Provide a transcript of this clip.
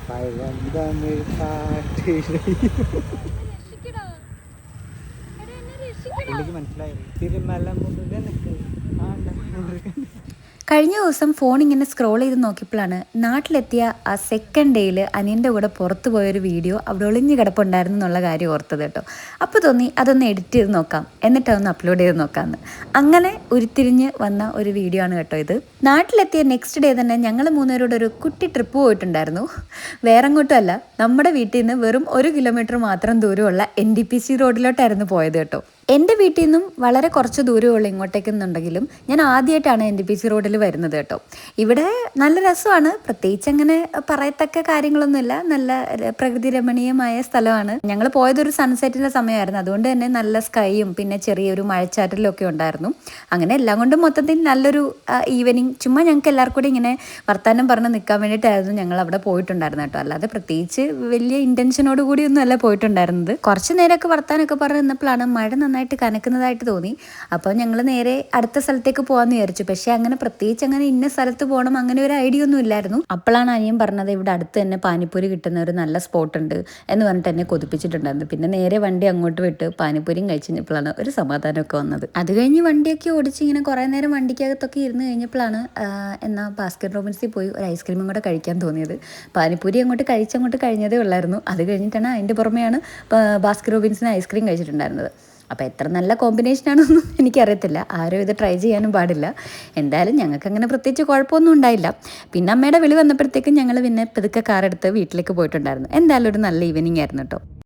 പഴന്തമിഴ് പാട്ടിലെ പുള്ളിക്ക് മനസ്സിലായി. തിരുമല മുരുകനക്ക് ആണ്ട മുരുകൻ. കഴിഞ്ഞ ദിവസം ഫോൺ ഇങ്ങനെ സ്ക്രോൾ ചെയ്ത് നോക്കിയപ്പോഴാണ് നാട്ടിലെത്തിയ ആ സെക്കൻഡ് ഡേയിൽ അനിയൻ്റെ കൂടെ പുറത്തു പോയൊരു വീഡിയോ അവിടെ ഒളിഞ്ഞു കിടപ്പുണ്ടായിരുന്നു എന്നുള്ള കാര്യം ഓർത്തത് കേട്ടോ. അപ്പോൾ തോന്നി അതൊന്ന് എഡിറ്റ് ചെയ്ത് നോക്കാം, എന്നിട്ടതൊന്ന് അപ്ലോഡ് ചെയ്ത് നോക്കാമെന്ന്. അങ്ങനെ ഉരുത്തിരിഞ്ഞ് വന്ന ഒരു വീഡിയോ ആണ് കേട്ടോ ഇത്. നാട്ടിലെത്തിയ നെക്സ്റ്റ് ഡേ തന്നെ ഞങ്ങൾ മൂന്നുപേരോട് ഒരു കുട്ടി ട്രിപ്പ് പോയിട്ടുണ്ടായിരുന്നു. വേറെ അങ്ങോട്ടും അല്ല, നമ്മുടെ വീട്ടിൽ നിന്ന് വെറും 1 കിലോമീറ്റർ മാത്രം ദൂരമുള്ള NDPC റോഡിലോട്ടായിരുന്നു പോയത് കേട്ടോ. എൻ്റെ വീട്ടിൽ നിന്നും വളരെ കുറച്ച് ദൂരമുള്ള ഇങ്ങോട്ടേക്കെന്നുണ്ടെങ്കിലും ഞാൻ ആദ്യമായിട്ടാണ് NDPC റോഡിൽ വരുന്നത് കേട്ടോ. ഇവിടെ നല്ല രസമാണ്, പ്രത്യേകിച്ച് അങ്ങനെ പറയത്തക്ക കാര്യങ്ങളൊന്നുമില്ല. നല്ല പ്രകൃതി രമണീയമായ സ്ഥലമാണ്. ഞങ്ങൾ പോയതൊരു സൺസെറ്റിൻ്റെ സമയമായിരുന്നു, അതുകൊണ്ട് തന്നെ നല്ല സ്കൈയും പിന്നെ ചെറിയൊരു മഴച്ചാറ്റലും ഒക്കെ ഉണ്ടായിരുന്നു. അങ്ങനെ എല്ലാം കൊണ്ടും മൊത്തത്തിൽ നല്ലൊരു ഈവനിങ്. ചുമ്മാ ഞങ്ങൾക്ക് എല്ലാവർക്കും കൂടി ഇങ്ങനെ വർത്താനം പറഞ്ഞ് നിൽക്കാൻ വേണ്ടിയിട്ടായിരുന്നു ഞങ്ങൾ അവിടെ പോയിട്ടുണ്ടായിരുന്നു കേട്ടോ. അല്ലാതെ പ്രത്യേകിച്ച് വലിയ ഇൻറ്റൻഷനോട് കൂടിയൊന്നും അല്ല പോയിട്ടുണ്ടായിരുന്നത്. കുറച്ച് നേരമൊക്കെ വർത്താനമൊക്കെ പറഞ്ഞ് നിന്നപ്പോഴാണ് മഴ നന്നായിട്ട് കനക്കുന്നതായിട്ട് തോന്നി. അപ്പോൾ ഞങ്ങൾ നേരെ അടുത്ത സ്ഥലത്തേക്ക് പോകാമെന്ന് വിചാരിച്ചു. പക്ഷേ അങ്ങനെ പ്രത്യേകിച്ച് അങ്ങനെ ഇന്ന സ്ഥലത്ത് പോകണം അങ്ങനെ ഒരു ഐഡിയ ഒന്നും ഇല്ലായിരുന്നു. അപ്പോഴാണ് അനിയൻ പറഞ്ഞത് ഇവിടെ അടുത്ത് തന്നെ പാനിപ്പൂരി കിട്ടുന്ന ഒരു നല്ല സ്പോട്ട് ഉണ്ട് എന്ന് പറഞ്ഞിട്ട് എന്നെ കൊതിപ്പിച്ചിട്ടുണ്ടായിരുന്നു. പിന്നെ നേരെ വണ്ടി അങ്ങോട്ട് വിട്ട് പാനിപ്പൂരിയും കഴിച്ച് കഴിഞ്ഞപ്പോഴാണ് ഒരു സമാധാനമൊക്കെ വന്നത്. അത് കഴിഞ്ഞ് വണ്ടിയൊക്കെ ഓടിച്ച് ഇങ്ങനെ കുറേ നേരം വണ്ടിക്കകത്തൊക്കെ ഇരുന്ന് കഴിഞ്ഞപ്പോഴാണ് എന്നാൽ ബാസ്കറ്റ് റോബിൻസിൽ പോയി ഒരു ഐസ്ക്രീമും കൂടെ കഴിക്കാൻ തോന്നിയത്. പാനിപ്പൂരി അങ്ങോട്ട് കഴിഞ്ഞതേ ഉള്ളായിരുന്നു. അത് കഴിഞ്ഞിട്ടാണ് അതിൻ്റെ പുറമെയാണ് ബാസ്കറ്റ് റോബിൻസിന് ഐസ്ക്രീം കഴിച്ചിട്ടുണ്ടായിരുന്നത്. അപ്പോൾ എത്ര നല്ല കോമ്പിനേഷനാണെന്നൊന്നും എനിക്കറിയത്തില്ല. ആരും ഇത് ട്രൈ ചെയ്യാനും പാടില്ല. എന്തായാലും ഞങ്ങൾക്ക് അങ്ങനെ പ്രത്യേകിച്ച് കുഴപ്പമൊന്നും ഉണ്ടായില്ല. പിന്നെ അമ്മയുടെ വിളി വന്നപ്പോഴത്തേക്കും ഞങ്ങൾ പിന്നെ പതുക്കെ കാറെടുത്ത് വീട്ടിലേക്ക് പോയിട്ടുണ്ടായിരുന്നു. എന്തായാലും ഒരു നല്ല ഈവനിങ് ആയിരുന്നു കേട്ടോ.